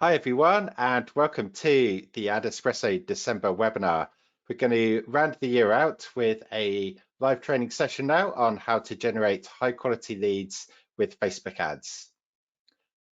Hi everyone, and welcome to the AdEspresso December webinar. We're going to round the year out with a live training session now on how to generate high quality leads with Facebook ads.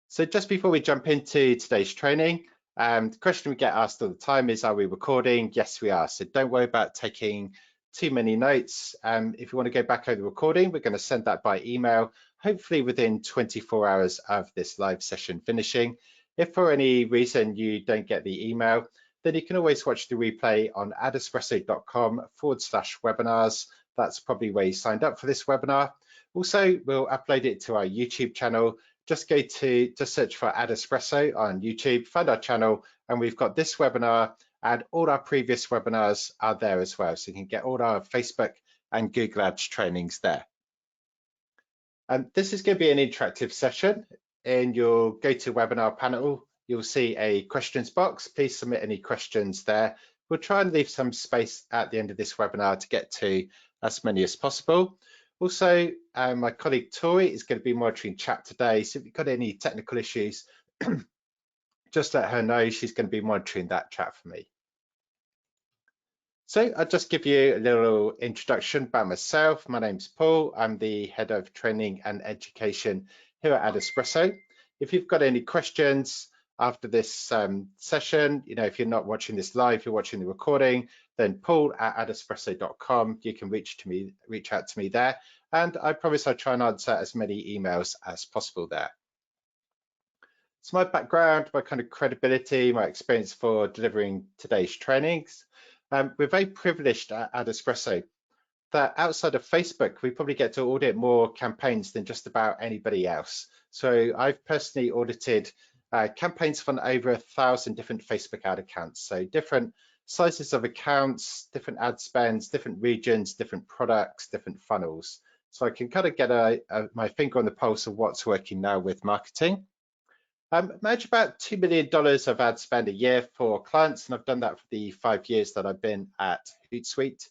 So just before we jump into today's training, the question we get asked all the time is, are we recording? Yes, we are. So don't worry about taking too many notes. If you want to go back over the recording, we're going to send that by email, hopefully within 24 hours of this live session finishing. If for any reason you don't get the email, then you can always watch the replay on adespresso.com/webinars. That's probably where you signed up for this webinar. Also, we'll upload it to our YouTube channel. Just search for AdEspresso on YouTube, find our channel, and we've got this webinar and all our previous webinars are there as well. So you can get all our Facebook and Google Ads trainings there. And this is going to be an interactive session. In your GoToWebinar panel, you'll see a questions box. Please submit any questions there. We'll try and leave some space at the end of this webinar to get to as many as possible. Also, my colleague Tori is going to be monitoring chat today. So if you've got any technical issues, just let her know. She's going to be monitoring that chat for me. So I'll just give you a little introduction about myself. My name's Paul. I'm the head of training and education here at AdEspresso. If you've got any questions after this session, if you're not watching this live, you're watching the recording, then paul@adespresso.com. You can reach out to me there. And I promise I'll try and answer as many emails as possible there. So my background, my kind of credibility, my experience for delivering today's trainings. We're very privileged at AdEspresso that outside of Facebook, we probably get to audit more campaigns than just about anybody else. So I've personally audited campaigns from over 1,000 different Facebook ad accounts. So different sizes of accounts, different ad spends, different regions, different products, different funnels. So I can kind of get my finger on the pulse of what's working now with marketing. Manage about $2 million of ad spend a year for clients, and I've done that for the 5 years that I've been at Hootsuite.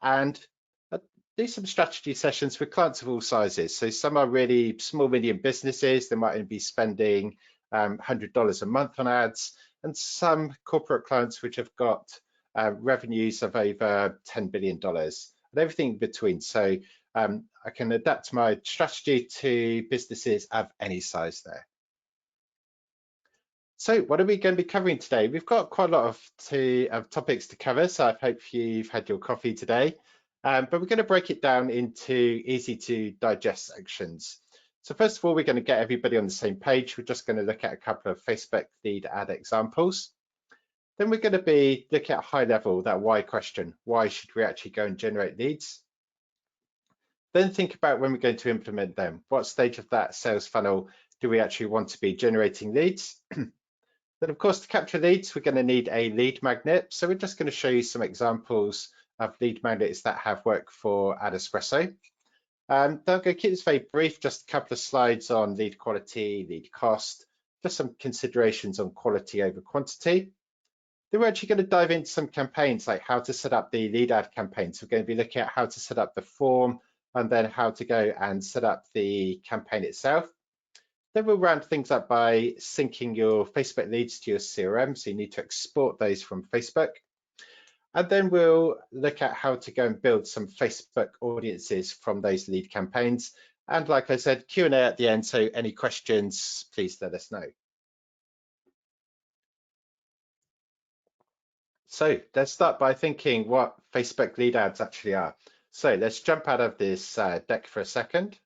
And I do some strategy sessions with clients of all sizes. So some are really small, medium businesses. They might only be spending $100 a month on ads, and some corporate clients which have got revenues of over $10 billion and everything in between. So I can adapt my strategy to businesses of any size there. So what are we going to be covering today? We've got quite a lot of topics to cover, so I hope you've had your coffee today. But we're going to break it down into easy to digest sections. So first of all, we're going to get everybody on the same page. We're just going to look at a couple of Facebook lead ad examples. Then we're going to be looking at high level, that why question. Why should we actually go and generate leads? Then think about when we're going to implement them. What stage of that sales funnel do we actually want to be generating leads? Then, of course, to capture leads, we're going to need a lead magnet. So we're just going to show you some examples of lead magnets that have worked for AdEspresso. Then I'm going to keep this very brief, just a couple of slides on lead quality, lead cost, just some considerations on quality over quantity. Then we're actually going to dive into some campaigns, like how to set up the lead ad campaign. So we're going to be looking at how to set up the form and then how to go and set up the campaign itself. Then we'll round things up by syncing your Facebook leads to your CRM. So you need to export those from Facebook. And then we'll look at how to go and build some Facebook audiences from those lead campaigns. And like I said, Q&A at the end. So any questions, please let us know. So let's start by thinking what Facebook lead ads actually are. So let's jump out of this deck for a second.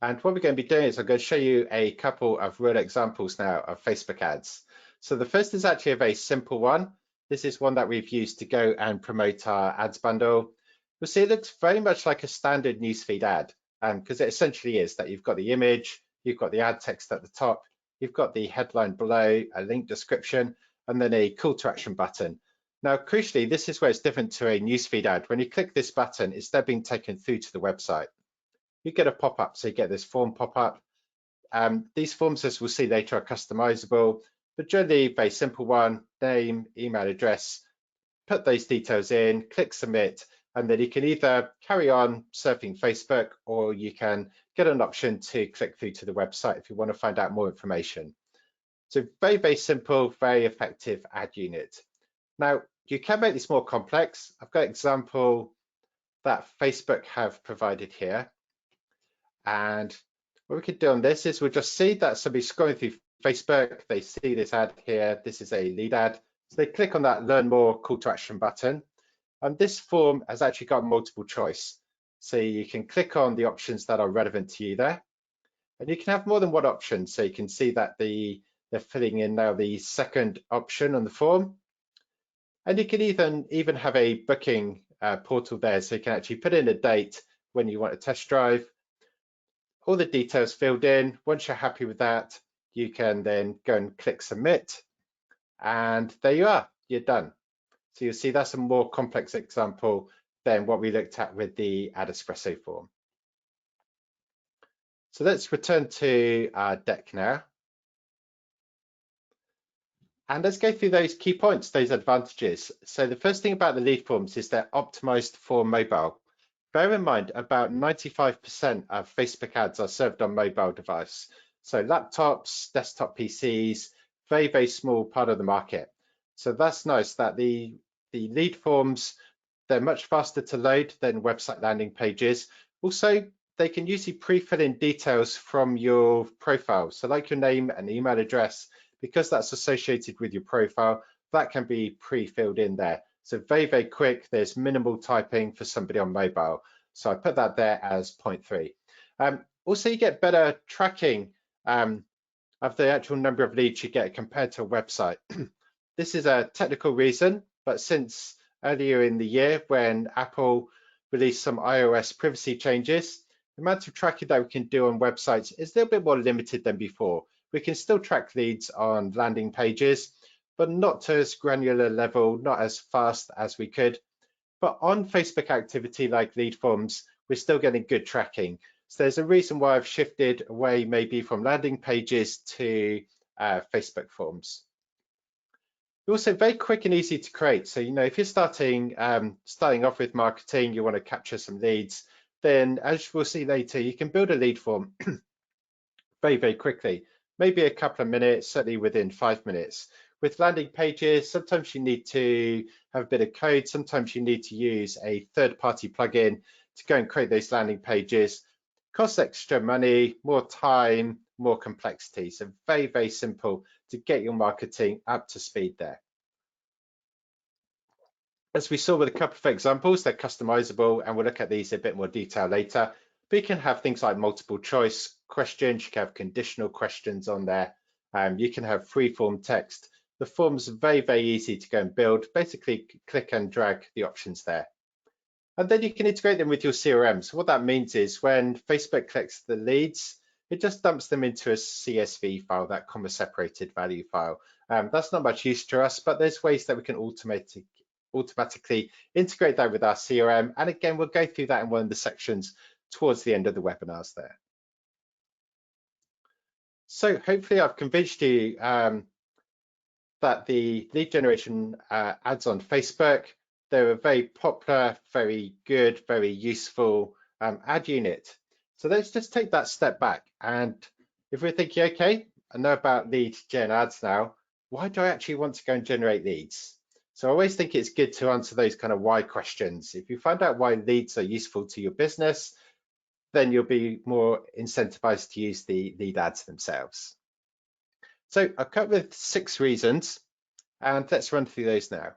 And what we're going to be doing is I'm going to show you a couple of real examples now of Facebook ads. So the first is actually a very simple one. This is one that we've used to go and promote our ads bundle. You'll see it looks very much like a standard newsfeed ad, because it essentially is that you've got the image, you've got the ad text at the top, you've got the headline below, a link description, and then a call to action button. Now, crucially, this is where it's different to a newsfeed ad. When you click this button, it's then being taken through to the website. You get a pop-up, so you get this form pop-up. These forms, as we'll see later, are customizable, but generally very simple one: name, email address, put those details in, click submit, and then you can either carry on surfing Facebook or you can get an option to click through to the website if you want to find out more information. So very, very simple, very effective ad unit. Now, you can make this more complex. I've got an example that Facebook have provided here. And what we could do on this is we'll just see that somebody's scrolling through Facebook, they see this ad here, this is a lead ad. So they click on that learn more call to action button. And this form has actually got multiple choice. So you can click on the options that are relevant to you there. And you can have more than one option. So you can see that they're filling in now the second option on the form. And you can even have a booking portal there. So you can actually put in a date when you want a test drive. All the details filled in. Once you're happy with that, you can then go and click submit. And there you are, you're done. So you'll see that's a more complex example than what we looked at with the AdEspresso form. So let's return to our deck now. And let's go through those key points, those advantages. So the first thing about the lead forms is they're optimized for mobile. Bear in mind, about 95% of Facebook ads are served on mobile device. So laptops, desktop PCs, very, very small part of the market. So that's nice that the lead forms, they're much faster to load than website landing pages. Also, they can usually pre-fill in details from your profile. So like your name and email address, because that's associated with your profile, that can be pre-filled in there. So very, very quick. There's minimal typing for somebody on mobile. So I put that there as point 3. Also, you get better tracking of the actual number of leads you get compared to a website. This is a technical reason, but since earlier in the year when Apple released some iOS privacy changes, the amount of tracking that we can do on websites is a little bit more limited than before. We can still track leads on landing pages, but not to as granular level, not as fast as we could. But on Facebook activity like lead forms, we're still getting good tracking. So there's a reason why I've shifted away maybe from landing pages to Facebook forms. They're also very quick and easy to create. So, if you're starting off with marketing, you want to capture some leads, then as we'll see later, you can build a lead form very, very quickly, maybe a couple of minutes, certainly within 5 minutes. With landing pages, sometimes you need to have a bit of code. Sometimes you need to use a third-party plugin to go and create those landing pages. Costs extra money, more time, more complexity. So very, very simple to get your marketing up to speed there. As we saw with a couple of examples, they're customizable, and we'll look at these in a bit more detail later. But you can have things like multiple choice questions, you can have conditional questions on there, you can have free form text. The forms are very, very easy to go and build. Basically, click and drag the options there. And then you can integrate them with your CRM. So what that means is when Facebook collects the leads, it just dumps them into a CSV file, that comma separated value file. That's not much use to us, but there's ways that we can automatically integrate that with our CRM. And again, we'll go through that in one of the sections towards the end of the webinars there. So hopefully I've convinced you that the lead generation ads on Facebook, they're a very popular, very good, very useful ad unit. So let's just take that step back. And if we're thinking, okay, I know about lead gen ads now, why do I actually want to go and generate leads? So I always think it's good to answer those kind of why questions. If you find out why leads are useful to your business, then you'll be more incentivized to use the lead ads themselves. So I've come up with 6 reasons, and let's run through those now.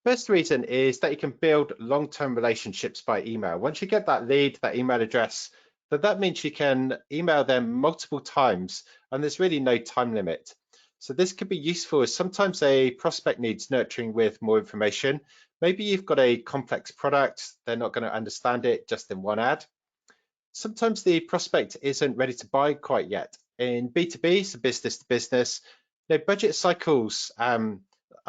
First reason is that you can build long-term relationships by email. Once you get that lead, that email address, that means you can email them multiple times, and there's really no time limit. So this could be useful as sometimes a prospect needs nurturing with more information. Maybe you've got a complex product, they're not going to understand it just in one ad. Sometimes the prospect isn't ready to buy quite yet. In B2B, so business to business, budget cycles are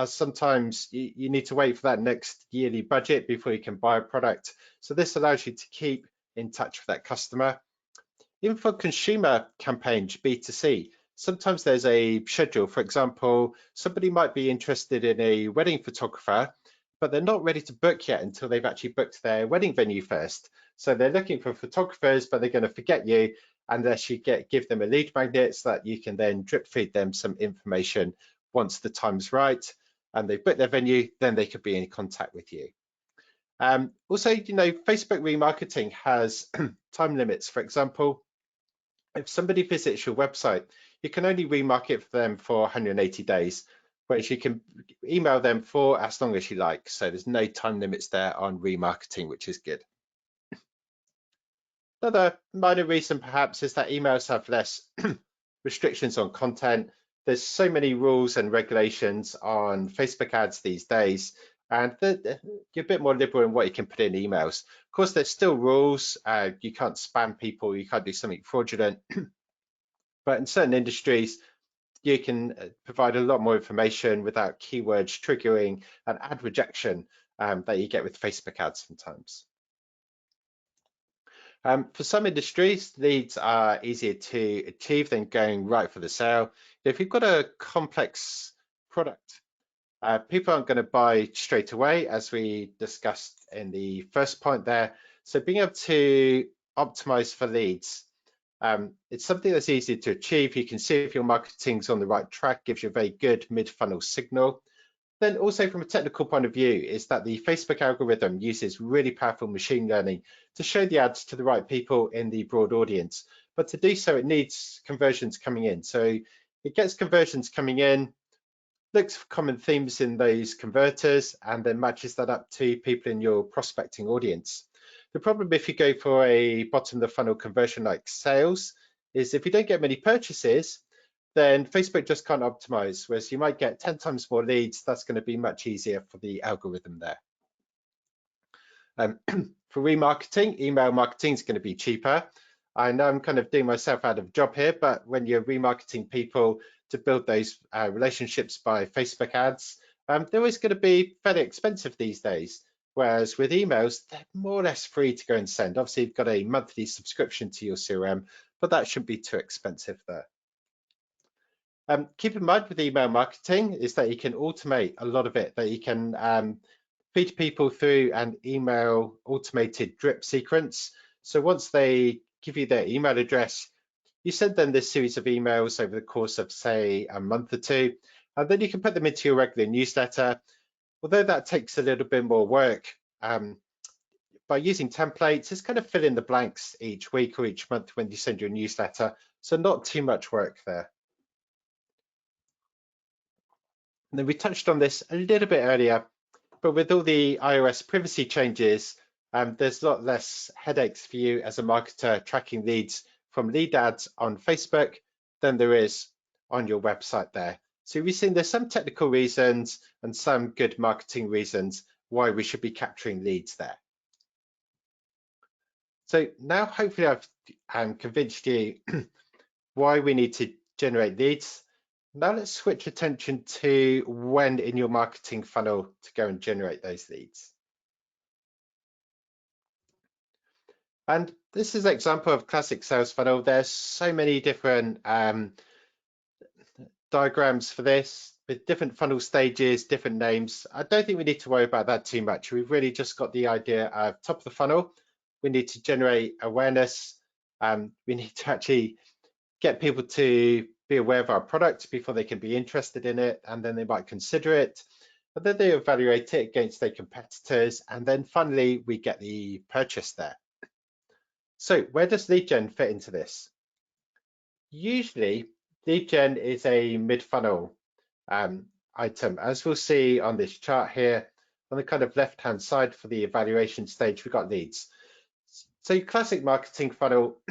sometimes you need to wait for that next yearly budget before you can buy a product. So this allows you to keep in touch with that customer. Even for consumer campaigns, B2C, sometimes there's a schedule. For example, somebody might be interested in a wedding photographer, but they're not ready to book yet until they've actually booked their wedding venue first. So they're looking for photographers, but they're going to forget you. unless you give them a lead magnet so that you can then drip feed them some information once the time's right and they book their venue, then they could be in contact with you. Also, Facebook remarketing has time limits. For example, if somebody visits your website, you can only remarket for them for 180 days, whereas you can email them for as long as you like. So there's no time limits there on remarketing, which is good. Another minor reason perhaps is that emails have less restrictions on content. There's so many rules and regulations on Facebook ads these days, and you're a bit more liberal in what you can put in emails. Of course, there's still rules. You can't spam people, you can't do something fraudulent, but in certain industries, you can provide a lot more information without keywords triggering an ad rejection that you get with Facebook ads sometimes. For some industries, leads are easier to achieve than going right for the sale. If you've got a complex product, people aren't going to buy straight away, as we discussed in the first point there. So being able to optimize for leads, it's something that's easy to achieve. You can see if your marketing's on the right track, gives you a very good mid-funnel signal. Then also from a technical point of view is that the Facebook algorithm uses really powerful machine learning to show the ads to the right people in the broad audience. But to do so, it needs conversions coming in. So it gets conversions coming in, looks for common themes in those converters, and then matches that up to people in your prospecting audience. The problem if you go for a bottom of the funnel conversion like sales is if you don't get many purchases, then Facebook just can't optimize, whereas you might get 10 times more leads. That's going to be much easier for the algorithm there. For remarketing, email marketing is going to be cheaper. I know I'm kind of doing myself out of a job here, but when you're remarketing people to build those relationships by Facebook ads, they're always going to be fairly expensive these days. Whereas with emails, they're more or less free to go and send. Obviously, you've got a monthly subscription to your CRM, but that shouldn't be too expensive there. Keep in mind with email marketing is that you can automate a lot of it, that you can feed people through an email automated drip sequence. So once they give you their email address, you send them this series of emails over the course of, say, a month or two, and then you can put them into your regular newsletter. Although that takes a little bit more work, by using templates, it's kind of fill in the blanks each week or each month when you send your newsletter. So not too much work there. And then we touched on this a little bit earlier, but with all the iOS privacy changes, there's a lot less headaches for you as a marketer tracking leads from lead ads on Facebook than there is on your website there. So we've seen there's some technical reasons and some good marketing reasons why we should be capturing leads there. So now hopefully I've convinced you why we need to generate leads. Now let's switch attention to when in your marketing funnel to go and generate those leads. And this is an example of classic sales funnel. There's so many different diagrams for this with different funnel stages, different names. I don't think we need to worry about that too much. We've really just got the idea of top of the funnel. We need to generate awareness. We need to actually get people to be aware of our product before they can be interested in it, and then they might consider it, but then they evaluate it against their competitors, and then finally we get the purchase there. So where does lead gen fit into this? Usually lead gen is a mid-funnel item, as we'll see on this chart here. On the kind of left-hand side for the evaluation stage, we've got leads. So your classic marketing funnel,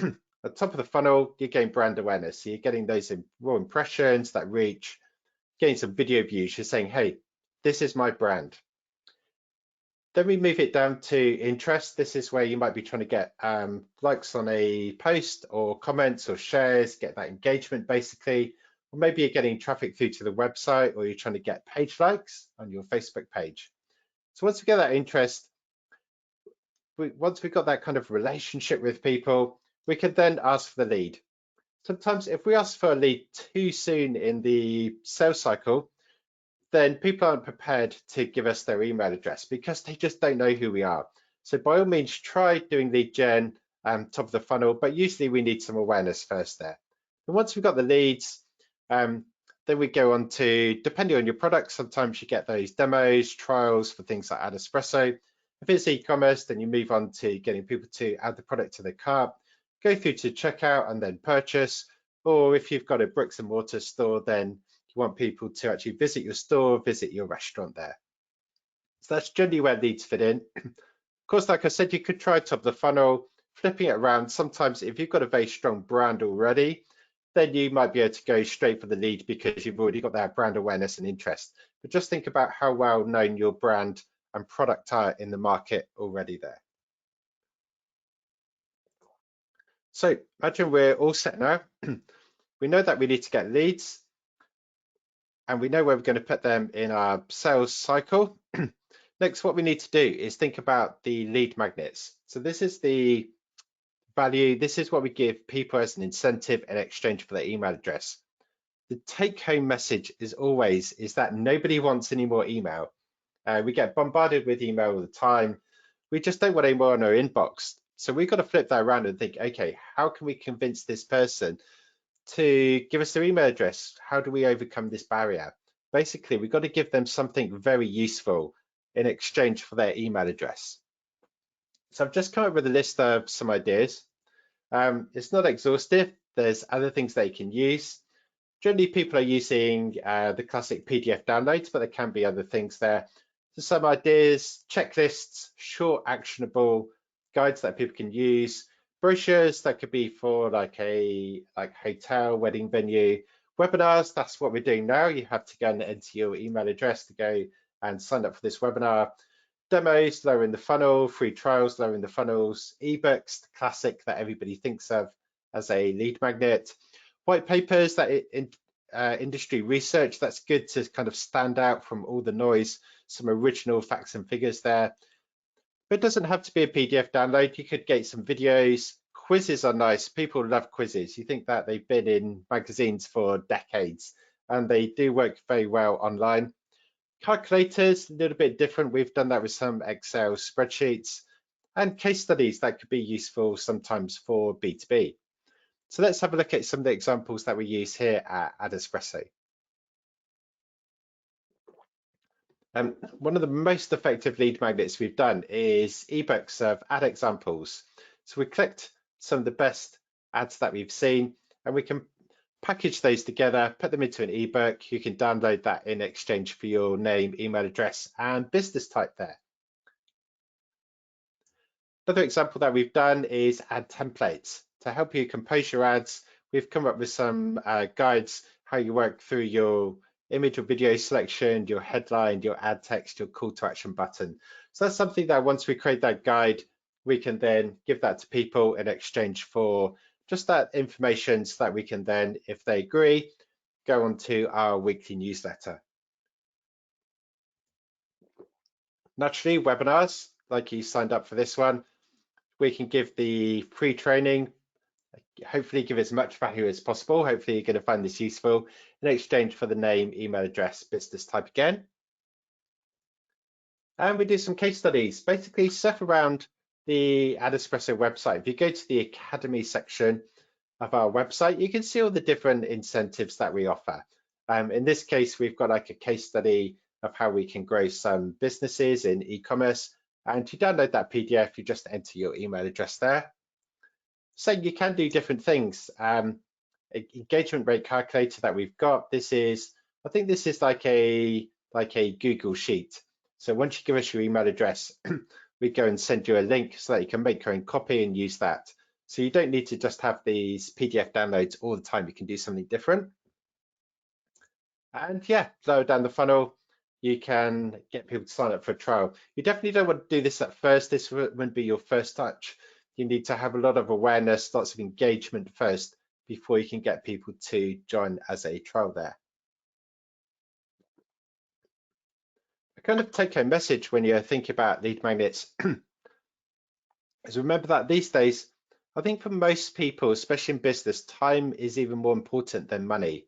at the top of the funnel, you gain brand awareness. So you're getting those raw impressions, that reach, getting some video views. You're saying, hey, this is my brand. Then we move it down to interest. This is where you might be trying to get likes on a post or comments or shares, get that engagement basically. Or maybe you're getting traffic through to the website, or you're trying to get page likes on your Facebook page. So once we get that interest, once we've got that kind of relationship with people, we can then ask for the lead. Sometimes if we ask for a lead too soon in the sales cycle, then people aren't prepared to give us their email address because they just don't know who we are. So by all means, try doing lead gen top of the funnel, but usually we need some awareness first there. And once we've got the leads, then we go on to, depending on your product, sometimes you get those demos, trials for things like AdEspresso. If it's e-commerce, then you move on to getting people to add the product to their cart, go through to checkout and then purchase. Or if you've got a bricks and mortar store, then you want people to actually visit your store, visit your restaurant there. So that's generally where leads fit in. Of course, like I said, you could try top of the funnel, flipping it around. Sometimes if you've got a very strong brand already, then you might be able to go straight for the lead because you've already got that brand awareness and interest. But just think about how well known your brand and product are in the market already there. So imagine we're all set now. We know that we need to get leads and we know where we're going to put them in our sales cycle. Next, what we need to do is think about the lead magnets. So this is the value. This is what we give people as an incentive in exchange for their email address. The take-home message is always that nobody wants any more email. We get bombarded with email all the time. We just don't want any more in our inbox. So we've got to flip that around and think, okay, how can we convince this person to give us their email address? How do we overcome this barrier? Basically, we've got to give them something very useful in exchange for their email address. So I've just come up with a list of some ideas. It's not exhaustive. There's other things they can use. Generally, people are using the classic PDF downloads, but there can be other things there. So some ideas, checklists, short, actionable guides that people can use, brochures that could be for like hotel, wedding venue, webinars. That's what we're doing now. You have to go and enter your email address to go and sign up for this webinar. Demos, lowering the funnel, free trials, lowering the funnels, ebooks, the classic that everybody thinks of as a lead magnet. White papers, that industry research, that's good to kind of stand out from all the noise, some original facts and figures there. But it doesn't have to be a PDF download. You could get some videos. Quizzes are nice. People love quizzes. You think that they've been in magazines for decades and they do work very well online. Calculators, a little bit different. We've done that with some Excel spreadsheets, and case studies that could be useful sometimes for B2B. So let's have a look at some of the examples that we use here at AdEspresso. One of the most effective lead magnets we've done is ebooks of ad examples. So we clicked some of the best ads that we've seen, and we can package those together, put them into an ebook. You can download that in exchange for your name, email address, and business type there. Another example that we've done is ad templates. To help you compose your ads, we've come up with some guides, how you work through your image or video selection, your headline, your ad text, your call to action button. So that's something that once we create that guide, we can then give that to people in exchange for just that information, so that we can then, if they agree, go on to our weekly newsletter. Naturally, webinars, like you signed up for this one, we can give the free training, hopefully give as much value as possible. Hopefully you're going to find this useful in exchange for the name, email address, business type again. And we do some case studies, basically stuff around the AdEspresso website. If you go to the Academy section of our website, you can see all the different incentives that we offer. In this case, we've got like a case study of how we can grow some businesses in e-commerce. And to download that PDF, you just enter your email address there. So you can do different things. Engagement rate calculator that we've got. This is, I think this is like a Google sheet. So once you give us your email address, we go and send you a link so that you can make your own copy and use that. So you don't need to just have these PDF downloads all the time. You can do something different. And yeah, lower down the funnel, you can get people to sign up for a trial. You definitely don't want to do this at first. This wouldn't be your first touch. You need to have a lot of awareness, lots of engagement first before you can get people to join as a trial there. A kind of take-home message when you think about lead magnets is remember that these days, I think for most people, especially in business, time is even more important than money.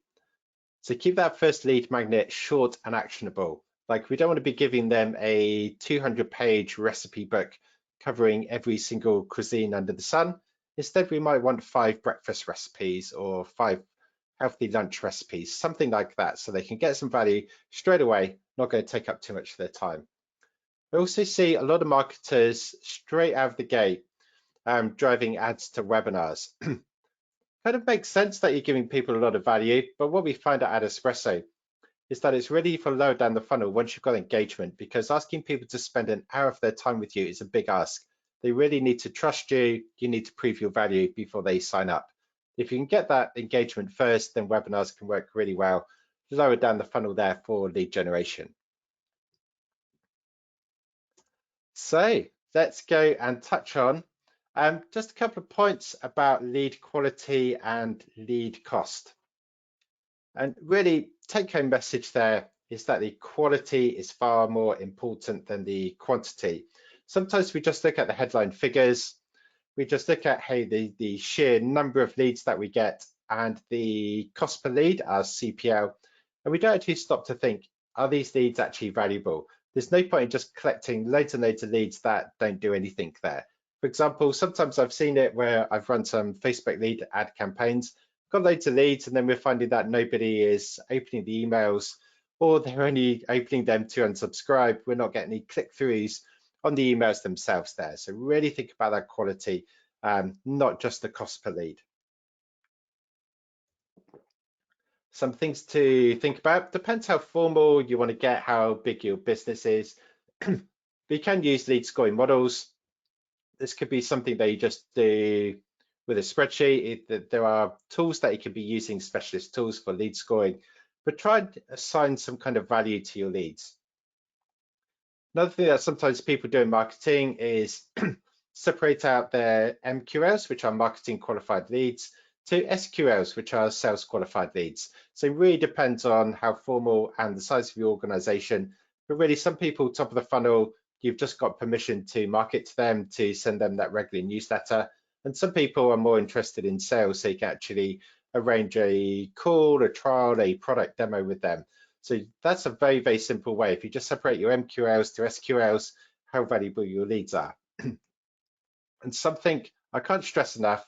So keep that first lead magnet short and actionable. Like we don't want to be giving them a 200-page recipe book covering every single cuisine under the sun. Instead, we might want 5 breakfast recipes or 5 healthy lunch recipes, something like that, so they can get some value straight away, not going to take up too much of their time. I also see a lot of marketers straight out of the gate driving ads to webinars. Kind of makes sense that you're giving people a lot of value, but what we find at AdEspresso is that it's really for lower down the funnel once you've got engagement, because asking people to spend an hour of their time with you is a big ask. They really need to trust you. You need to prove your value before they sign up. If you can get that engagement first, then webinars can work really well, lower down the funnel there for lead generation. So let's go and touch on just a couple of points about lead quality and lead cost. And really, take-home message there is that the quality is far more important than the quantity. Sometimes we just look at the headline figures. We just look at, hey, the sheer number of leads that we get and the cost per lead, our CPL, and we don't actually stop to think, are these leads actually valuable? There's no point in just collecting loads and loads of leads that don't do anything there. For example, sometimes I've seen it where I've run some Facebook lead ad campaigns, got loads of leads, and then we're finding that nobody is opening the emails, or they're only opening them to unsubscribe. We're not getting any click-throughs on the emails themselves there. So really think about that quality, not just the cost per lead. Some things to think about. Depends how formal you want to get, how big your business is. We can use lead scoring models. This could be something that you just do with a spreadsheet. There are tools that you could be using, specialist tools for lead scoring, but try and assign some kind of value to your leads. Another thing that sometimes people do in marketing is separate out their MQLs, which are marketing qualified leads, to SQLs, which are sales qualified leads. So it really depends on how formal and the size of your organization. But really, some people, top of the funnel, you've just got permission to market to them, to send them that regular newsletter. And some people are more interested in sales, so you can actually arrange a call, a trial, a product demo with them. So that's a very, very simple way. If you just separate your MQLs to SQLs, how valuable your leads are. And something I can't stress enough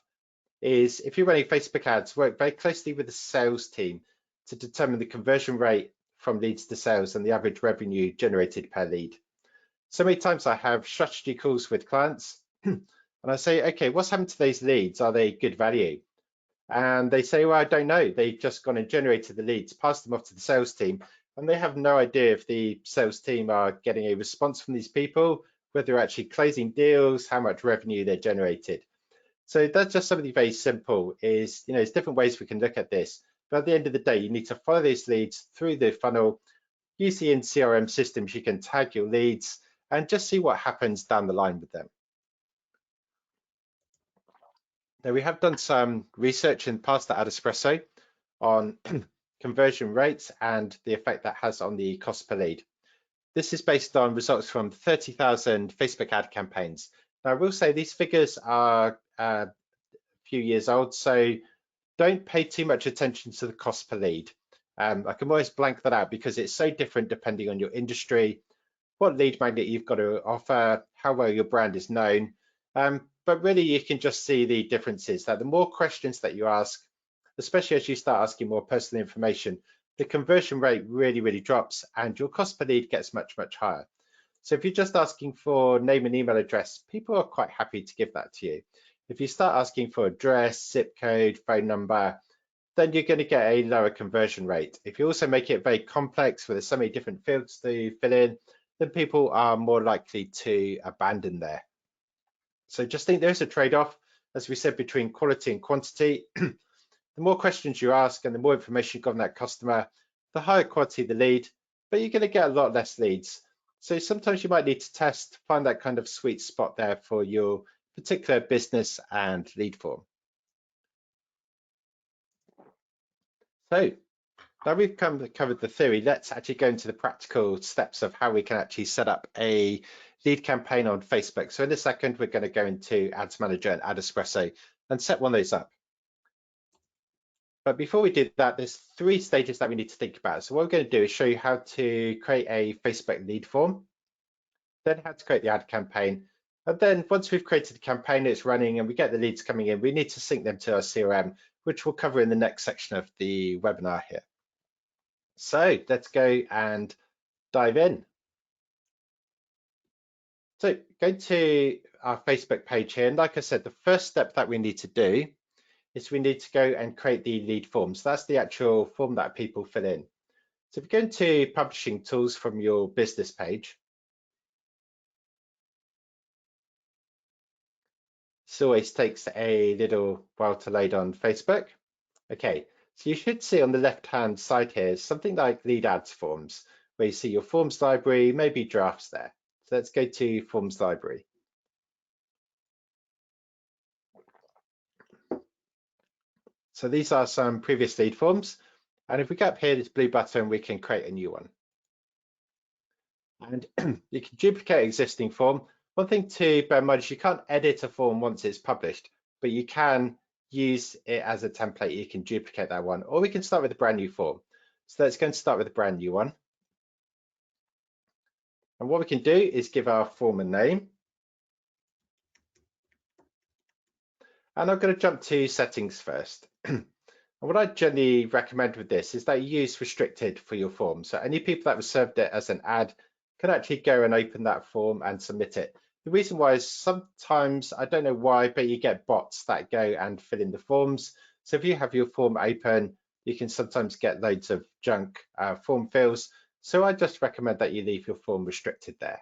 is if you're running Facebook ads, work very closely with the sales team to determine the conversion rate from leads to sales and the average revenue generated per lead. So many times I have strategy calls with clients and I say, okay, what's happened to these leads? Are they good value? And they say, well, I don't know. They've just gone and generated the leads, passed them off to the sales team, and they have no idea if the sales team are getting a response from these people, whether they're actually closing deals, how much revenue they're generated. So that's just something very simple. There's different ways we can look at this, but at the end of the day, you need to follow these leads through the funnel. Usually in CRM systems, you can tag your leads and just see what happens down the line with them. Now, we have done some research in the past at AdEspresso on conversion rates and the effect that has on the cost per lead. This is based on results from 30,000 Facebook ad campaigns. Now, I will say these figures are a few years old, so don't pay too much attention to the cost per lead. I can always blank that out because it's so different depending on your industry, what lead magnet you've got to offer, how well your brand is known. But really, you can just see the differences, that the more questions that you ask, especially as you start asking more personal information, the conversion rate really, really drops and your cost per lead gets much, much higher. So if you're just asking for name and email address, people are quite happy to give that to you. If you start asking for address, zip code, phone number, then you're going to get a lower conversion rate. If you also make it very complex where there's so many different fields to fill in, then people are more likely to abandon there. So just think there's a trade-off, as we said, between quality and quantity. The more questions you ask and the more information you've got on that customer, the higher quality the lead, but you're going to get a lot less leads. So sometimes you might need to test, find that kind of sweet spot there for your particular business and lead form. So now we've covered the theory, let's actually go into the practical steps of how we can actually set up a lead campaign on Facebook. So in a second, we're going to go into Ads Manager and AdEspresso and set one of those up. But before we do that, there's 3 stages that we need to think about. So what we're going to do is show you how to create a Facebook lead form, then how to create the ad campaign, And then once we've created the campaign, it's running and we get the leads coming in, we need to sync them to our CRM, which we'll cover in the next section of the webinar here. So let's go and dive in. So go to our Facebook page here. And like I said, the first step that we need to do is we need to go and create the lead forms. That's the actual form that people fill in. So if you go into publishing tools from your business page, this always takes a little while to load on Facebook. Okay, so you should see on the left-hand side here something like lead ads forms, where you see your forms library, maybe drafts there. So let's go to forms library. So these are some previous lead forms. And if we go up here, this blue button, we can create a new one. And you can duplicate existing form. One thing to bear in mind is you can't edit a form once it's published, but you can use it as a template. You can duplicate that one, or we can start with a brand new form. So let's go and start with a brand new one. And what we can do is give our form a name. And I'm going to jump to settings first. And what I generally recommend with this is that you use restricted for your form. So any people that have served it as an ad can actually go and open that form and submit it. The reason why is sometimes, I don't know why, but you get bots that go and fill in the forms. So if you have your form open, you can sometimes get loads of junk form fills. So I just recommend that you leave your form restricted there.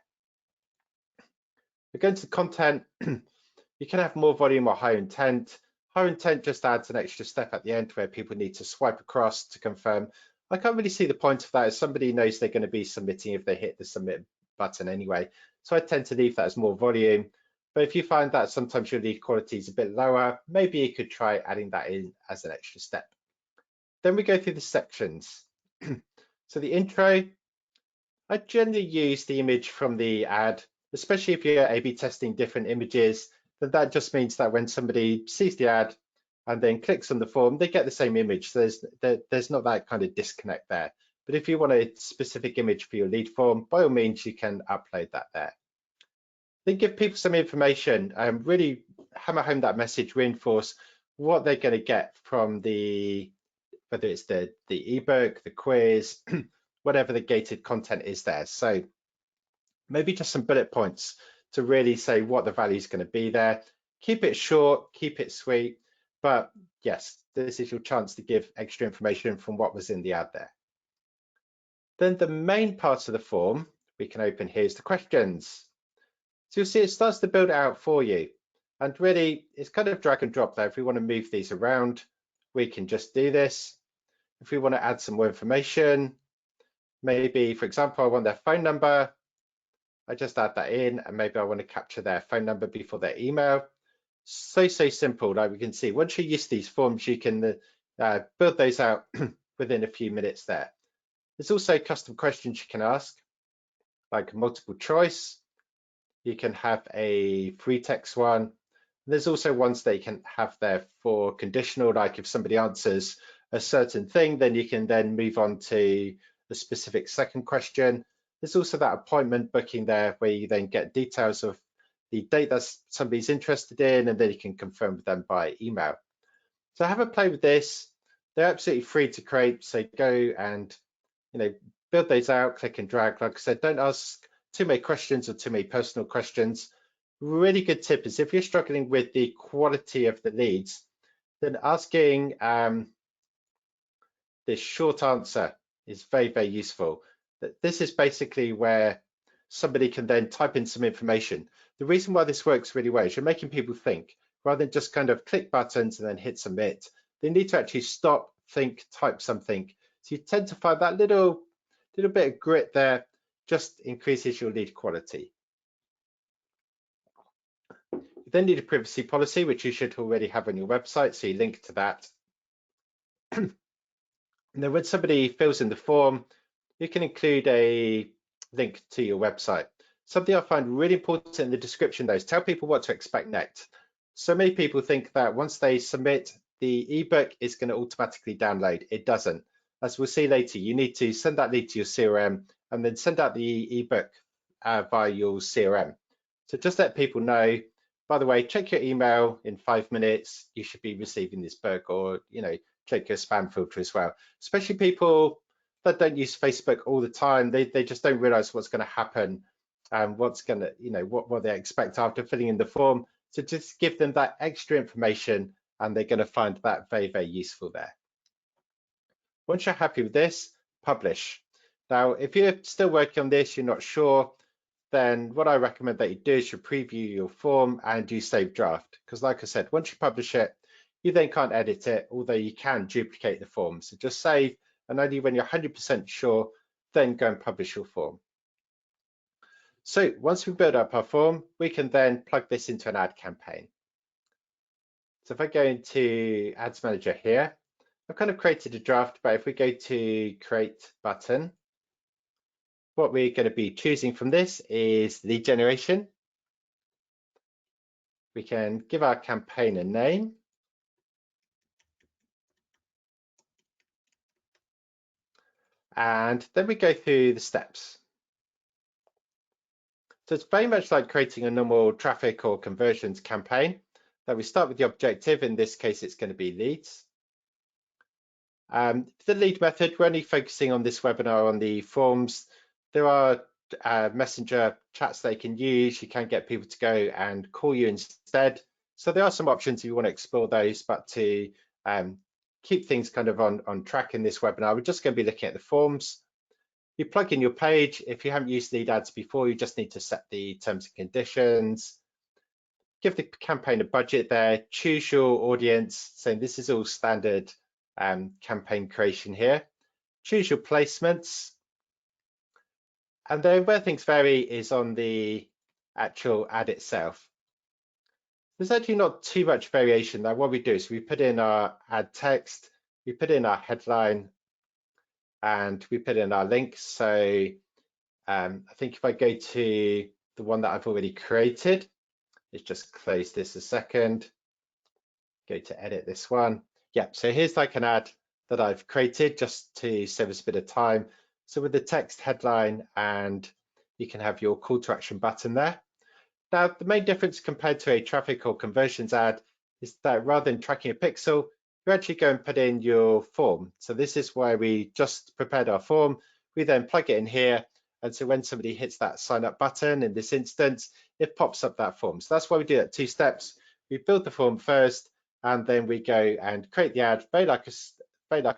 We're going to the content. You can have more volume or higher intent. Higher intent just adds an extra step at the end where people need to swipe across to confirm. I can't really see the point of that as somebody knows they're going to be submitting if they hit the submit button anyway. So I tend to leave that as more volume. But if you find that sometimes your lead quality is a bit lower, maybe you could try adding that in as an extra step. Then we go through the sections. So the intro, I generally use the image from the ad, especially if you're A/B testing different images. Then that just means that when somebody sees the ad and then clicks on the form, they get the same image. So there's not that kind of disconnect there. But if you want a specific image for your lead form, by all means, you can upload that there. Then give people some information, really hammer home that message, reinforce what they're going to get from the, whether it's the ebook, the quiz, whatever the gated content is there. So maybe just some bullet points to really say what the value is going to be there. Keep it short, keep it sweet, but yes, this is your chance to give extra information from what was in the ad there. Then the main part of the form we can open here is the questions. So you'll see it starts to build it out for you. And really, it's kind of drag and drop there. If we want to move these around, we can just do this. If we want to add some more information, maybe, for example, I want their phone number, I just add that in, and maybe I want to capture their phone number before their email. So simple. Like we can see, once you use these forms, you can build those out within a few minutes there. There's also custom questions you can ask, like multiple choice. You can have a free text one. There's also ones that you can have there for conditional, like if somebody answers a certain thing, then you can then move on to the specific second question. There's also that appointment booking there where you then get details of the date that somebody's interested in, and then you can confirm with them by email. So have a play with this. They're absolutely free to create. So go and build those out, click and drag. Like I said, don't ask too many questions or too many personal questions. Really good tip is if you're struggling with the quality of the leads, then asking this short answer is very useful. This is basically where somebody can then type in some information. The reason why this works really well is you're making people think rather than just kind of click buttons and then hit submit. They need to actually stop, think, type something. So you tend to find that little bit of grit there just increases your lead quality. You then need a privacy policy, which you should already have on your website, so you link to that. And then when somebody fills in the form, you can include a link to your website. Something I find really important in the description though is tell people what to expect next. So many people think that once they submit, the ebook is going to automatically download. It doesn't. As we'll see later, you need to send that lead to your CRM and then send out the ebook via your CRM. So just let people know, by the way, check your email in 5 minutes. You should be receiving this book, or, check your spam filter as well. Especially people that don't use Facebook all the time. They just don't realize what's going to happen and what's going to, what they expect after filling in the form. So just give them that extra information and they're going to find that very, very useful there. Once you're happy with this, publish. Now, if you're still working on this, you're not sure, then what I recommend that you do is you preview your form and you save draft. Because like I said, once you publish it, you then can't edit it, although you can duplicate the form. So just save, and only when you're 100% sure, then go and publish your form. So once we build up our form, we can then plug this into an ad campaign. So if I go into Ads Manager here, I've kind of created a draft, but if we go to Create button, what we're going to be choosing from this is lead generation. We can give our campaign a name. And then we go through the steps. So it's very much like creating a normal traffic or conversions campaign. That we start with the objective. In this case, it's going to be leads. The lead method, we're only focusing on this webinar on the forms. There are messenger chats they can use. You can get people to go and call you instead. So there are some options if you want to explore those, but to keep things kind of on track in this webinar, we're just going to be looking at the forms. You plug in your page. If you haven't used lead ads before, you just need to set the terms and conditions. Give the campaign a budget there. Choose your audience. So this is all standard campaign creation here. Choose your placements. And then where things vary is on the actual ad itself. There's actually not too much variation. Now what we do is we put in our ad text, we put in our headline, and we put in our links. So I think if I go to the one that I've already created, let's just close this a second, go to edit this one. Yeah, so here's like an ad that I've created just to save us a bit of time. So with the text headline, and you can have your call to action button there. Now, the main difference compared to a traffic or conversions ad is that rather than tracking a pixel, you actually go and put in your form. So this is where we just prepared our form. We then plug it in here. And so when somebody hits that sign up button, in this instance, it pops up that form. So that's why we do that 2 steps. We build the form first, and then we go and create the ad, very like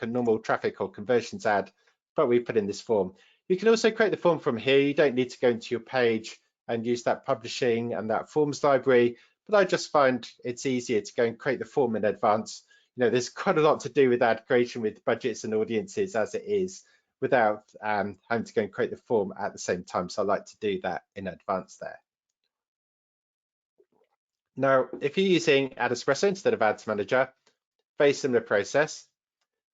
a normal traffic or conversions ad, but we put in this form. You can also create the form from here. You don't need to go into your page and use that publishing and that forms library, but I just find it's easier to go and create the form in advance. There's quite a lot to do with ad creation with budgets and audiences as it is, without having to go and create the form at the same time. So I like to do that in advance there. Now, if you're using AdEspresso instead of Ads Manager, very similar process.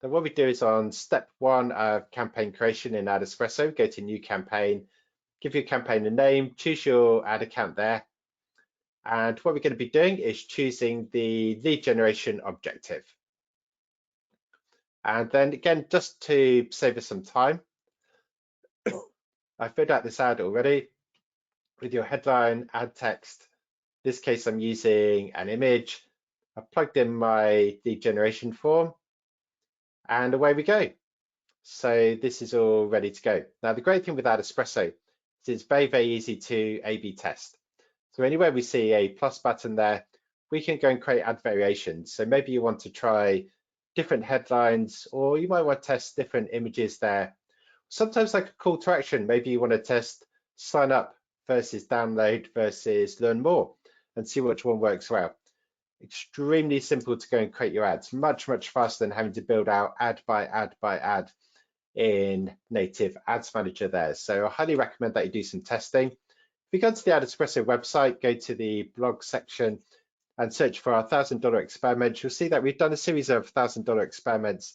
Then what we do is on step 1 of campaign creation in AdEspresso, go to new campaign, give your campaign a name, choose your ad account there. And what we're going to be doing is choosing the lead generation objective. And then again, just to save us some time, I filled out this ad already with your headline, ad text. In this case, I'm using an image. I've plugged in my lead generation form, and away we go. So this is all ready to go. Now, the great thing with AdEspresso is it's very, very easy to A/B test. So anywhere we see a plus button there, we can go and create ad variations. So maybe you want to try different headlines, or you might want to test different images there. Sometimes like a call to action, maybe you want to test sign up versus download versus learn more and see which one works well. Extremely simple to go and create your ads, much faster than having to build out ad by ad by ad in native Ads Manager there. So I highly recommend that you do some testing. If you go to the AdEspresso website, go to the blog section and search for our $1,000 experiment, you'll see that we've done a series of $1,000 experiments,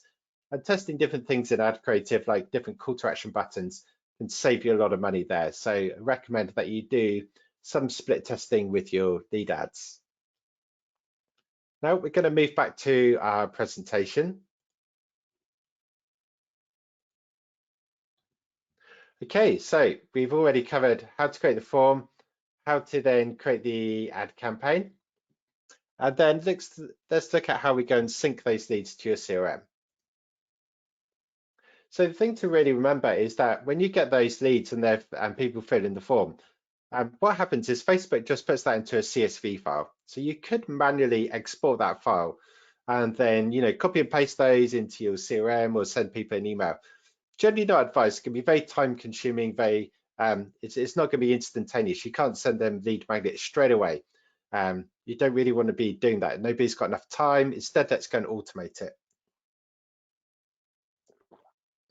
and testing different things in ad creative, like different call to action buttons, can save you a lot of money there. So I recommend that you do some split testing with your lead ads. Now we're going to move back to our presentation. Okay, so we've already covered how to create the form, how to then create the ad campaign. And then let's look at how we go and sync those leads to your CRM. So the thing to really remember is that when you get those leads and people fill in the form, what happens is Facebook just puts that into a CSV file. So you could manually export that file and then copy and paste those into your CRM or send people an email. Generally not advised. It can be very time consuming, it's not going to be instantaneous. You can't send them lead magnets straight away. You don't really want to be doing that. Nobody's got enough time. Instead, let's go and automate it.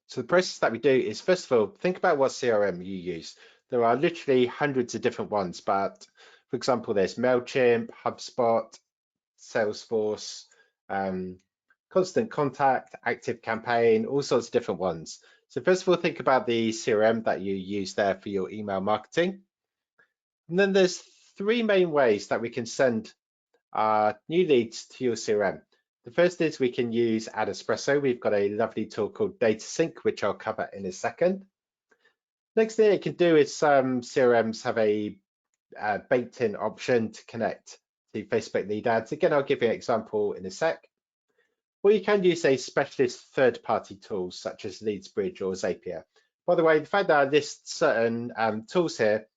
So the process that we do is, first of all, think about what CRM you use. There are literally hundreds of different ones, but for example, there's MailChimp, HubSpot, Salesforce, Constant Contact, Active Campaign, all sorts of different ones. So first of all, think about the CRM that you use there for your email marketing. And then there's three main ways that we can send new leads to your CRM. The first is we can use AdEspresso. We've got a lovely tool called Data Sync, which I'll cover in a second. Next thing it can do is some CRMs have a baked-in option to connect to Facebook lead ads. Again, I'll give you an example in a sec. Or you can use a specialist third-party tools such as LeadsBridge or Zapier. By the way, the fact that I list certain tools here,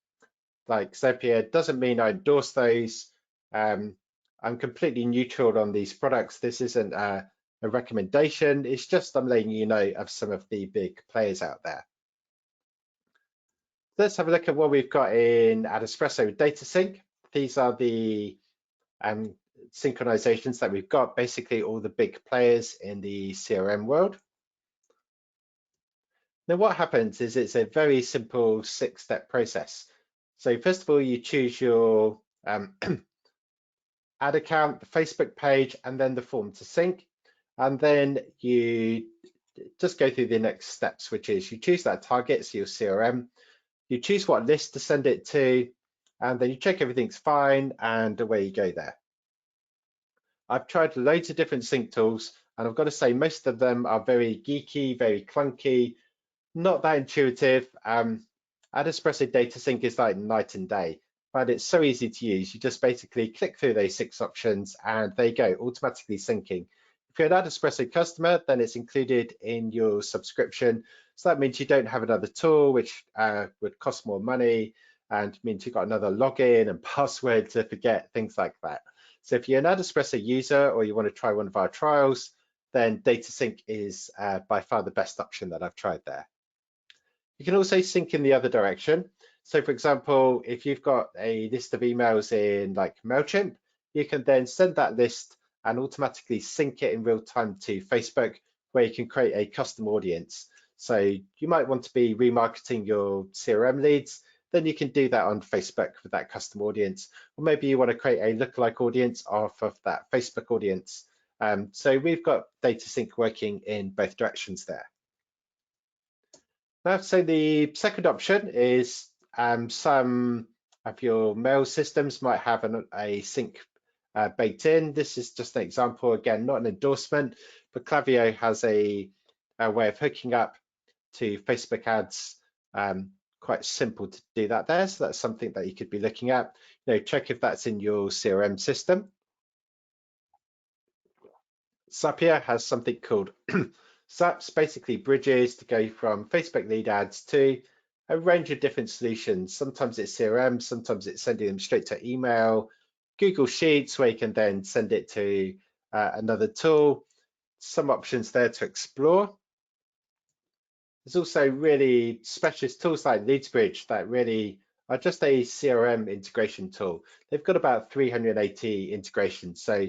like Zapier, doesn't mean I endorse those. I'm completely neutral on these products. This isn't a recommendation. It's just I'm letting you know of some of the big players out there. Let's have a look at what we've got in AdEspresso Data Sync. These are the synchronizations that we've got, basically all the big players in the CRM world. Now what happens is it's a very simple 6-step process. So first of all, you choose your ad account, the Facebook page, and then the form to sync. And then you just go through the next steps, which is you choose that target, so your CRM, you choose what list to send it to, and then you check everything's fine, and away you go there. I've tried loads of different sync tools, and I've got to say most of them are very geeky, very clunky, not that intuitive. AdEspresso Data Sync is like night and day, but it's so easy to use. You just basically click through those 6 options and there you go, automatically syncing. If you're an AdEspresso customer, then it's included in your subscription. So that means you don't have another tool, which would cost more money and means you've got another login and password to forget, things like that. So if you're an AdEspresso user or you want to try one of our trials, then Data Sync is by far the best option that I've tried there. You can also sync in the other direction. So for example, if you've got a list of emails in like MailChimp, you can then send that list and automatically sync it in real time to Facebook, where you can create a custom audience. So you might want to be remarketing your CRM leads, then you can do that on Facebook with that custom audience. Or maybe you want to create a lookalike audience off of that Facebook audience. So we've got Data Sync working in both directions there. Now, so the second option is some of your mail systems might have a sync baked in. This is just an example, again, not an endorsement, but Klaviyo has a way of hooking up to Facebook ads. Quite simple to do that there. So that's something that you could be looking at. Check if that's in your CRM system. Zapier has something called SAPs, basically bridges to go from Facebook lead ads to a range of different solutions. Sometimes it's CRM, sometimes it's sending them straight to email, Google Sheets, where you can then send it to another tool. Some options there to explore. There's also really specialist tools like LeadsBridge that really are just a CRM integration tool. They've got about 380 integrations. So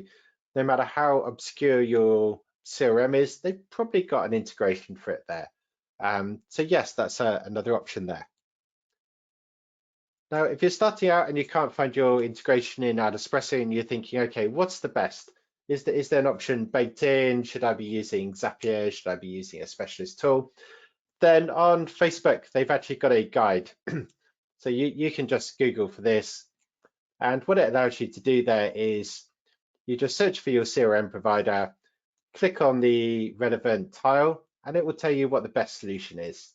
no matter how obscure your CRM is, they've probably got an integration for it there. So yes, that's another option there. Now, if you're starting out and you can't find your integration in AdEspresso and you're thinking, okay, what's the best? Is there an option baked in? Should I be using Zapier? Should I be using a specialist tool? Then on Facebook, they've actually got a guide. So you can just Google for this. And what it allows you to do there is you just search for your CRM provider, click on the relevant tile, and it will tell you what the best solution is.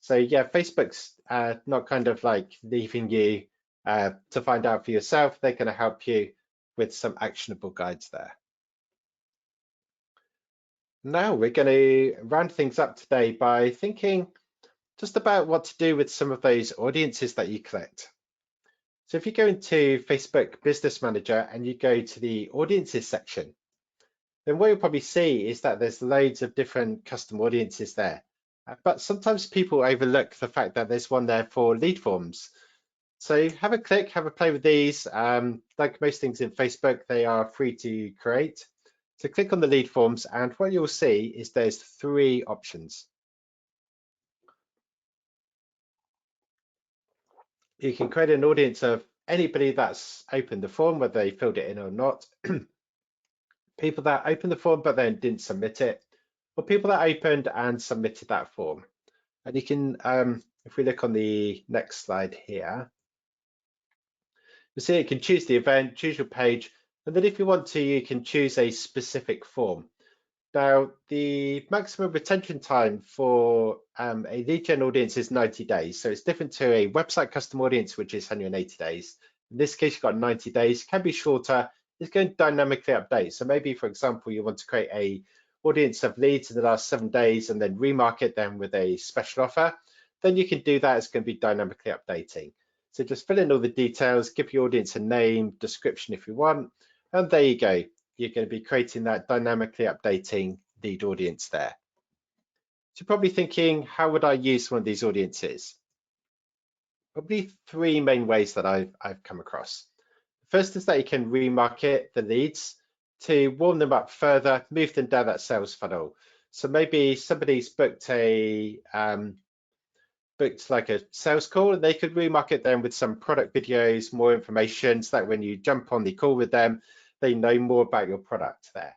So yeah, Facebook's not kind of like leaving you to find out for yourself. They're going to help you with some actionable guides there. Now we're going to round things up today by thinking just about what to do with some of those audiences that you collect. So if you go into Facebook Business Manager and you go to the audiences section, then what you'll probably see is that there's loads of different custom audiences there. But sometimes people overlook the fact that there's one there for lead forms. So have a click, have a play with these. Like most things in Facebook, they are free to create. So click on the lead forms, and what you'll see is there's 3 options. You can create an audience of anybody that's opened the form, whether they filled it in or not, people that opened the form but then didn't submit it, or people that opened and submitted that form. And you can, if we look on the next slide here, you see you can choose the event, choose your page, and then if you want to, you can choose a specific form. Now, the maximum retention time for a lead gen audience is 90 days. So it's different to a website custom audience, which is 180 days. In this case, you've got 90 days, can be shorter. It's going to dynamically update. So maybe, for example, you want to create a audience of leads in the last 7 days and then remarket them with a special offer. Then you can do that. It's going to be dynamically updating. So just fill in all the details, give your audience a name, description if you want, and there you go. You're going to be creating that dynamically updating lead audience there. So you're probably thinking, how would I use one of these audiences? Probably 3 main ways that I've come across. First is that you can remarket the leads to warm them up further, move them down that sales funnel. So maybe somebody's booked like a sales call, and they could remarket them with some product videos, more information, so that when you jump on the call with them, they know more about your product there.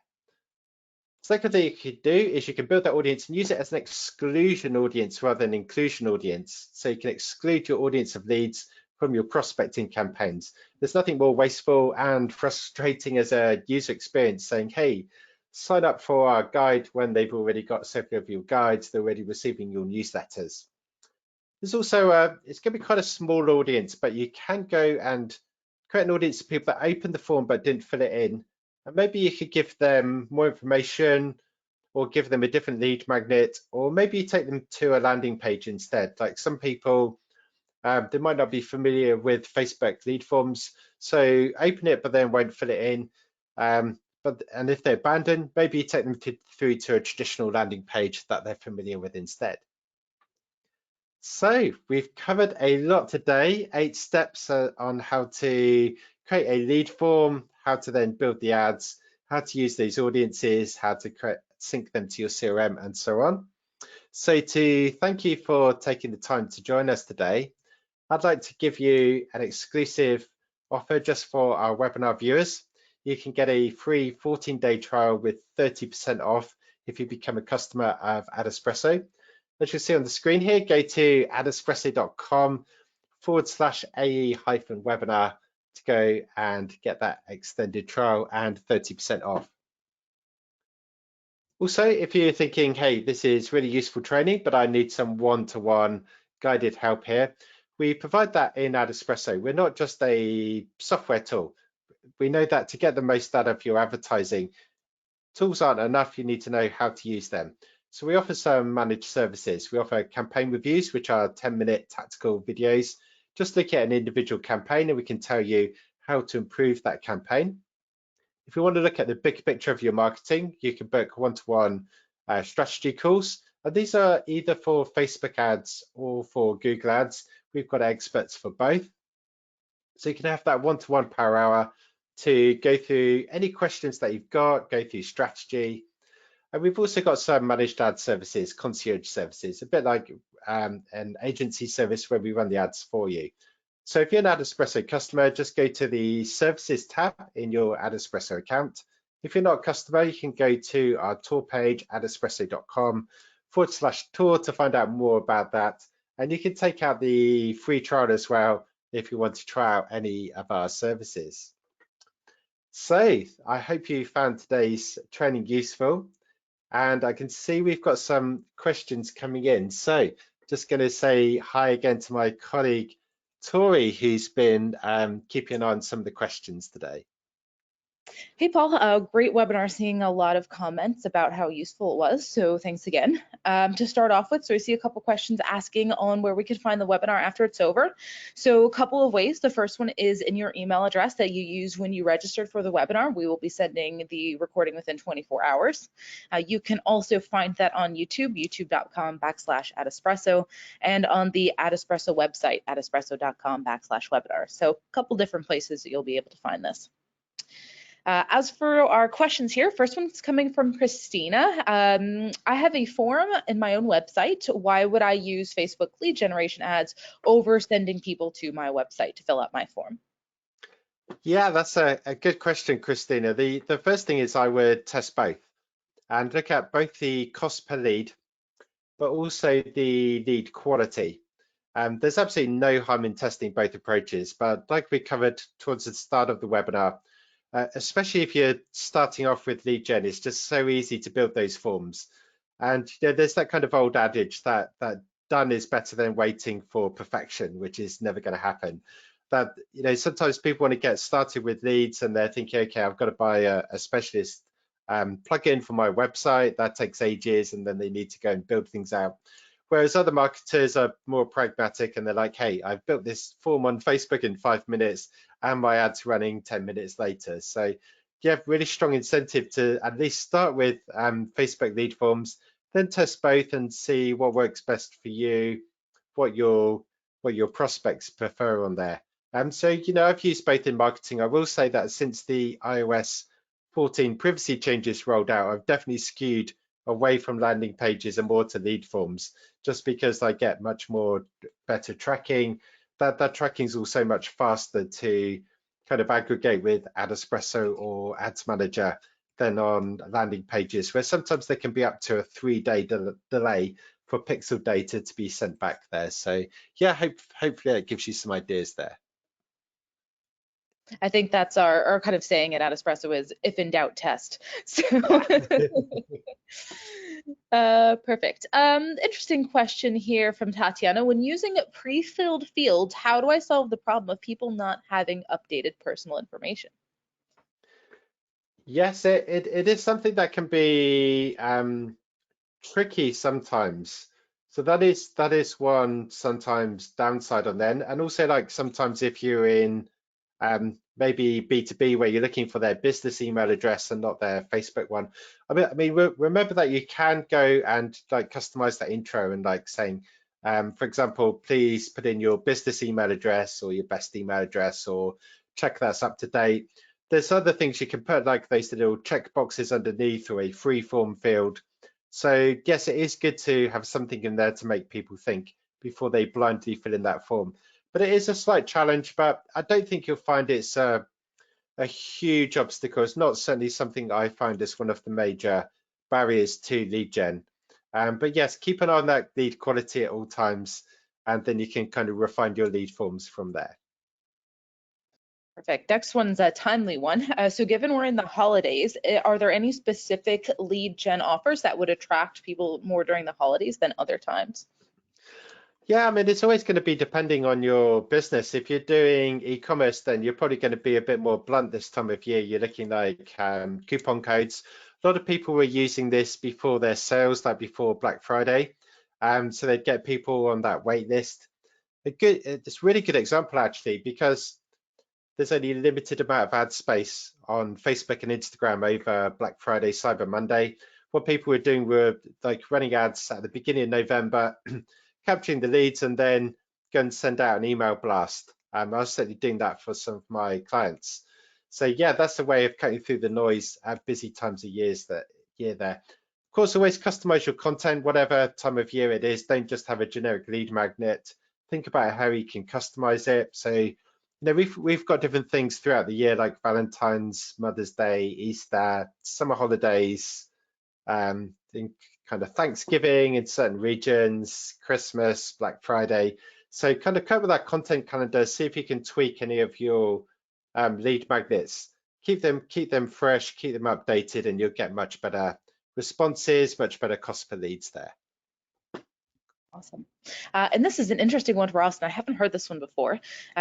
Second thing you could do is you can build that audience and use it as an exclusion audience rather than inclusion audience. So you can exclude your audience of leads from your prospecting campaigns. There's nothing more wasteful and frustrating as a user experience saying, hey, sign up for our guide when they've already got several of your guides, they're already receiving your newsletters. There's also, it's going to be quite a small audience, but you can go and create an audience of people that opened the form but didn't fill it in. And maybe you could give them more information or give them a different lead magnet, or maybe you take them to a landing page instead. Like some people, they might not be familiar with Facebook lead forms, so open it but then won't fill it in. And if they're abandoned, maybe you take them through to a traditional landing page that they're familiar with instead. So we've covered a lot today, 8 steps on how to create a lead form, how to then build the ads, how to use these audiences, how to sync them to your CRM, and so on. So to thank you for taking the time to join us today, I'd like to give you an exclusive offer just for our webinar viewers. You can get a free 14-day trial with 30% off if you become a customer of AdEspresso. As you see on the screen here, go to adespresso.com/AE-webinar to go and get that extended trial and 30% off. Also, if you're thinking, hey, this is really useful training, but I need some one-to-one guided help here, we provide that in AdEspresso. We're not just a software tool. We know that to get the most out of your advertising, tools aren't enough, you need to know how to use them. So we offer some managed services. We offer campaign reviews, which are 10-minute tactical videos. Just look at an individual campaign and we can tell you how to improve that campaign. If you want to look at the big picture of your marketing, you can book one-to-one strategy calls. And these are either for Facebook ads or for Google ads. We've got experts for both. So you can have that one-to-one power hour to go through any questions that you've got, go through strategy. And we've also got some managed ad services, concierge services, a bit like an agency service where we run the ads for you. So if you're an AdEspresso customer, just go to the services tab in your AdEspresso account. If you're not a customer, you can go to our tour page, adespresso.com/tour to find out more about that. And you can take out the free trial as well if you want to try out any of our services. So I hope you found today's training useful. And I can see we've got some questions coming in. So just going to say hi again to my colleague, Tori, who's been keeping an eye on some of the questions today. Hey, Paul, great webinar, seeing a lot of comments about how useful it was. So thanks again. To start off with, so I see a couple questions asking on where we can find the webinar after it's over. So a couple of ways. The first one is in your email address that you use when you registered for the webinar. We will be sending the recording within 24 hours. You can also find that on YouTube, youtube.com/AdEspresso, and on the AdEspresso website, adespresso.com/webinar. So a couple different places that you'll be able to find this. As for our questions here, first one's coming from Christina. I have a form in my own website. Why would I use Facebook lead generation ads over sending people to my website to fill out my form? Yeah, that's a good question, Christina. The first thing is I would test both and look at both the cost per lead, but also the lead quality. There's absolutely no harm in testing both approaches, but like we covered towards the start of the webinar, especially if you're starting off with lead gen, it's just so easy to build those forms. And there's that kind of old adage that done is better than waiting for perfection, which is never going to happen. That sometimes people want to get started with leads and they're thinking, okay, I've got to buy a specialist plugin for my website. That takes ages, and then they need to go and build things out. Whereas other marketers are more pragmatic and they're like, hey, I've built this form on Facebook in 5 minutes and my ad's running 10 minutes later. So you have really strong incentive to at least start with Facebook lead forms, then test both and see what works best for you, what your prospects prefer on there. So I've used both in marketing. I will say that since the iOS 14 privacy changes rolled out, I've definitely skewed away from landing pages and more to lead forms, just because I get much more better tracking. That tracking is also much faster to kind of aggregate with AdEspresso or Ads Manager than on landing pages, where sometimes there can be up to a 3-day delay for pixel data to be sent back there. So yeah, hopefully that gives you some ideas there. I think that's our kind of saying at AdEspresso is if in doubt, test. So perfect. Interesting question here from Tatiana. When using pre-filled fields, how do I solve the problem of people not having updated personal information? Yes, it is something that can be tricky sometimes. So that is one sometimes downside on then. And also like sometimes if you're in maybe B2B where you're looking for their business email address and not their Facebook one. I mean, remember that you can go and like customize that intro and like saying, for example, please put in your business email address or your best email address or check that's up to date. There's other things you can put like those little check boxes underneath or a free form field. So yes, it is good to have something in there to make people think before they blindly fill in that form. But it is a slight challenge, but I don't think you'll find it's a huge obstacle. It's not certainly something I find as one of the major barriers to lead gen. But yes, keep an eye on that lead quality at all times, and then you can kind of refine your lead forms from there. Perfect. Next one's a timely one. So given we're in the holidays, are there any specific lead gen offers that would attract people more during the holidays than other times? Yeah, I mean, it's always going to be depending on your business. If you're doing e-commerce, then you're probably going to be a bit more blunt this time of year. You're looking like coupon codes. A lot of people were using this before their sales, like before Black Friday. So they'd get people on that wait list. It's a really good example actually, because there's only a limited amount of ad space on Facebook and Instagram over Black Friday, Cyber Monday. What people were doing were like running ads at the beginning of November, capturing the leads, and then go and send out an email blast. I was certainly doing that for some of my clients. So yeah, that's a way of cutting through the noise at busy times of year there. Of course, always customize your content, whatever time of year it is. Don't just have a generic lead magnet. Think about how you can customize it. So we've got different things throughout the year, like Valentine's, Mother's Day, Easter, summer holidays, think kind of Thanksgiving in certain regions, Christmas, Black Friday. So kind of cover that content calendar, see if you can tweak any of your lead magnets. Keep them fresh, keep them updated, and you'll get much better responses, much better cost per leads there. Awesome. And this is an interesting one for us, and I haven't heard this one before.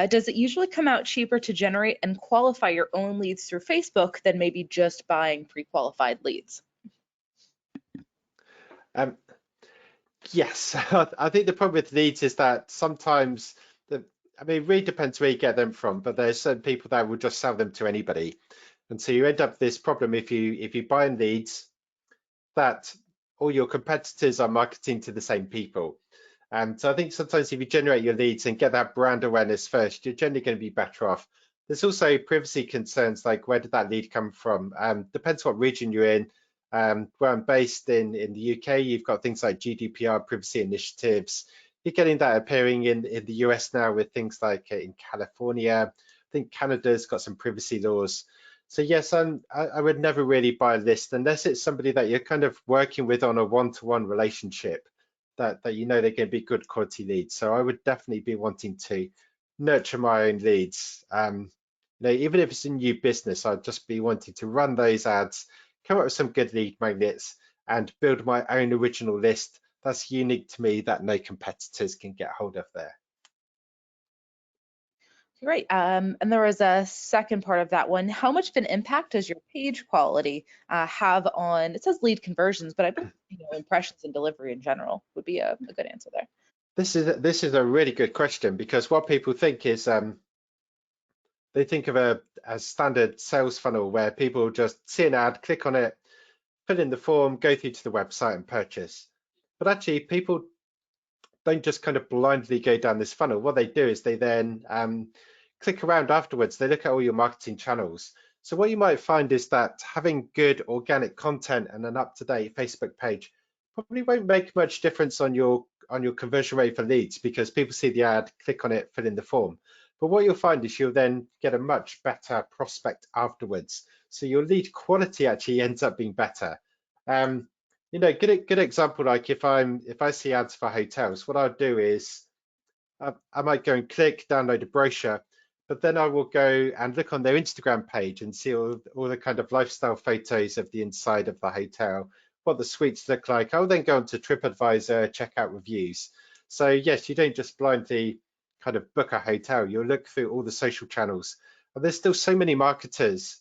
Does it usually come out cheaper to generate and qualify your own leads through Facebook than maybe just buying pre-qualified leads? Um, yes, I think the problem with leads is that sometimes I mean, it really depends where you get them from, but there's certain people that will just sell them to anybody. And so you end up with this problem if you buy in leads that all your competitors are marketing to the same people. So I think sometimes if you generate your leads and get that brand awareness first, you're generally going to be better off. There's also privacy concerns, like where did that lead come from? Depends what region you're in. Where I'm based in the UK, you've got things like GDPR privacy initiatives. You're getting that appearing in the US now with things like in California. I think Canada's got some privacy laws. So yes, I would never really buy a list unless it's somebody that you're kind of working with on a one-to-one relationship, that you know they're going to be good quality leads. So I would definitely be wanting to nurture my own leads. Even if it's a new business, I'd just be wanting to run those ads, come up with some good lead magnets, and build my own original list that's unique to me that no competitors can get hold of there. Great. And there was a second part of that one. How much of an impact does your page quality have on, it says lead conversions, but I believe impressions and delivery in general would be a good answer there. This is a really good question, because what people think is they think of a standard sales funnel where people just see an ad, click on it, fill in the form, go through to the website and purchase. But actually, people don't just kind of blindly go down this funnel. What they do is they then click around afterwards. They look at all your marketing channels. So what you might find is that having good organic content and an up-to-date Facebook page probably won't make much difference on your conversion rate for leads, because people see the ad, click on it, fill in the form. But what you'll find is you'll then get a much better prospect afterwards. So your lead quality actually ends up being better. Good example, like if I see ads for hotels, what I'll do is I might go and click download a brochure, but then I will go and look on their Instagram page and see all the kind of lifestyle photos of the inside of the hotel, what the suites look like. I'll then go onto TripAdvisor, check out reviews. So yes, you don't just blindly kind of book a hotel, you'll look through all the social channels. And there's still so many marketers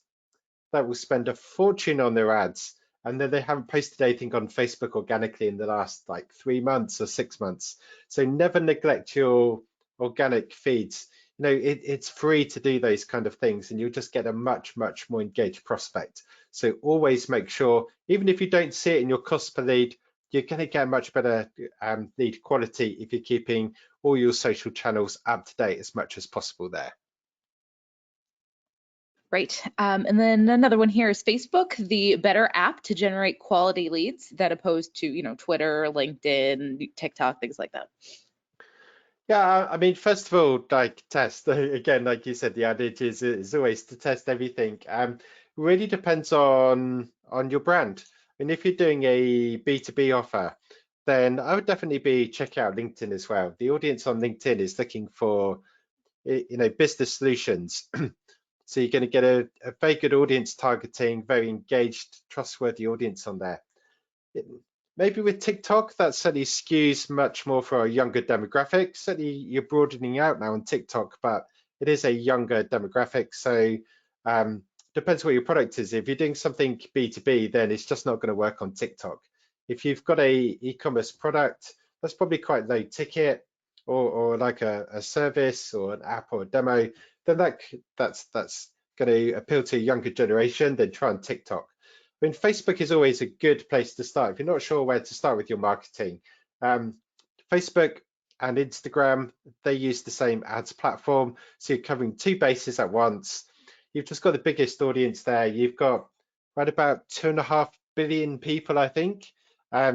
that will spend a fortune on their ads, and then they haven't posted anything on Facebook organically in the last like 3 months or 6 months. So never neglect your organic feeds. It's free to do those kind of things, and you'll just get a much more engaged prospect. So always make sure, even if you don't see it in your cost per lead, you're going to get much better lead quality if you're keeping all your social channels up to date as much as possible there. Great. And then another one here, is Facebook the better app to generate quality leads that opposed to, Twitter, LinkedIn, TikTok, things like that? Yeah, I mean, first of all, like test again, like you said, the adage is always to test everything. Really depends on your brand. I mean, if you're doing a B2B offer, then I would definitely be checking out LinkedIn as well. The audience on LinkedIn is looking for business solutions. So you're going to get a very good audience targeting, very engaged, trustworthy audience on there. Maybe with TikTok, that certainly skews much more for a younger demographic. Certainly you're broadening out now on TikTok, but it is a younger demographic. So depends what your product is. If you're doing something B2B, then it's just not going to work on TikTok. If you've got a e-commerce product, that's probably quite low ticket, or like a service or an app or a demo, then that's going to appeal to a younger generation. Then try on TikTok. I mean, Facebook is always a good place to start if you're not sure where to start with your marketing. Facebook and Instagram, they use the same ads platform, so you're covering two bases at once. You've just got the biggest audience there. You've got right about 2.5 billion people, I think,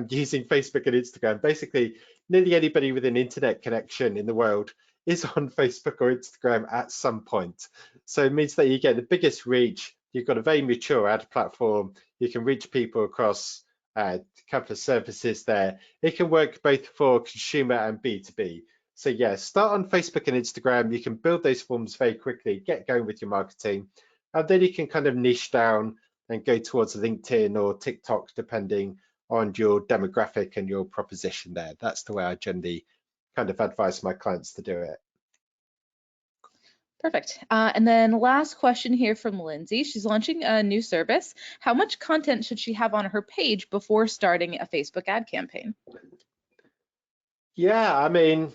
using Facebook and Instagram. Basically, nearly anybody with an internet connection in the world is on Facebook or Instagram at some point. So it means that you get the biggest reach. You've got a very mature ad platform. You can reach people across a couple of services there. It can work both for consumer and B2B. So yeah, start on Facebook and Instagram. You can build those forms very quickly, get going with your marketing, and then you can kind of niche down and go towards LinkedIn or TikTok, depending on your demographic and your proposition there. That's the way I generally kind of advise my clients to do it. Perfect. And then last question here from Lindsay. She's launching a new service. How much content should she have on her page before starting a Facebook ad campaign? Yeah, I mean,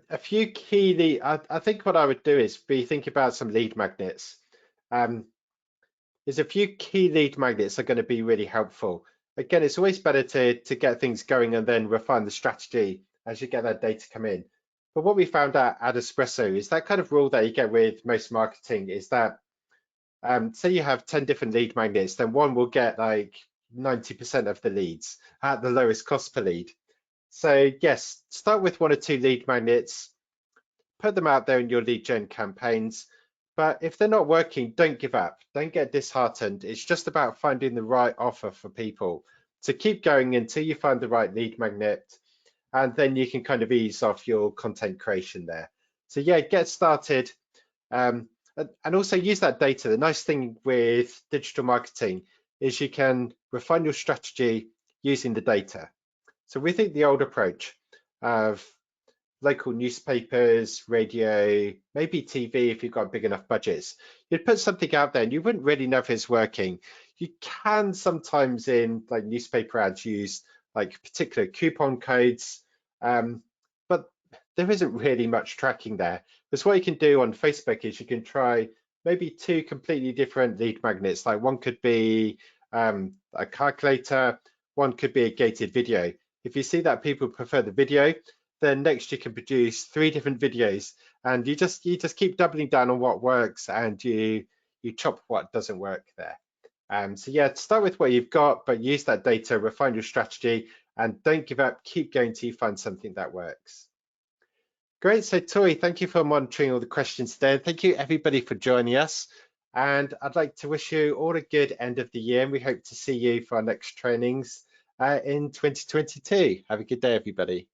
a few key lead. I think what I would do is be thinking about some lead magnets. There's a few key lead magnets that are going to be really helpful. Again, it's always better to get things going and then refine the strategy as you get that data come in. But what we found out at AdEspresso is that kind of rule that you get with most marketing is that say you have 10 different lead magnets, then one will get like 90% of the leads at the lowest cost per lead. So yes, start with 1 or 2 lead magnets, put them out there in your lead gen campaigns. But if they're not working, don't give up. Don't get disheartened. It's just about finding the right offer for people. So keep going until you find the right lead magnet, and then you can kind of ease off your content creation there. So yeah, get started. And also use that data. The nice thing with digital marketing is you can refine your strategy using the data. So we think the old approach of local newspapers, radio, maybe TV if you've got big enough budgets, you'd put something out there and you wouldn't really know if it's working. You can sometimes in like newspaper ads use like particular coupon codes, but there isn't really much tracking there. Because what you can do on Facebook is you can try maybe 2 completely different lead magnets. Like one could be a calculator, one could be a gated video. If you see that people prefer the video, then next you can produce 3 different videos, and you just keep doubling down on what works, and you chop what doesn't work there. So yeah, start with what you've got, but use that data, refine your strategy, and don't give up. Keep going till you find something that works. Great. So Tori, thank you for monitoring all the questions there. Thank you everybody for joining us. And I'd like to wish you all a good end of the year. And we hope to see you for our next trainings in 2022. Have a good day, everybody.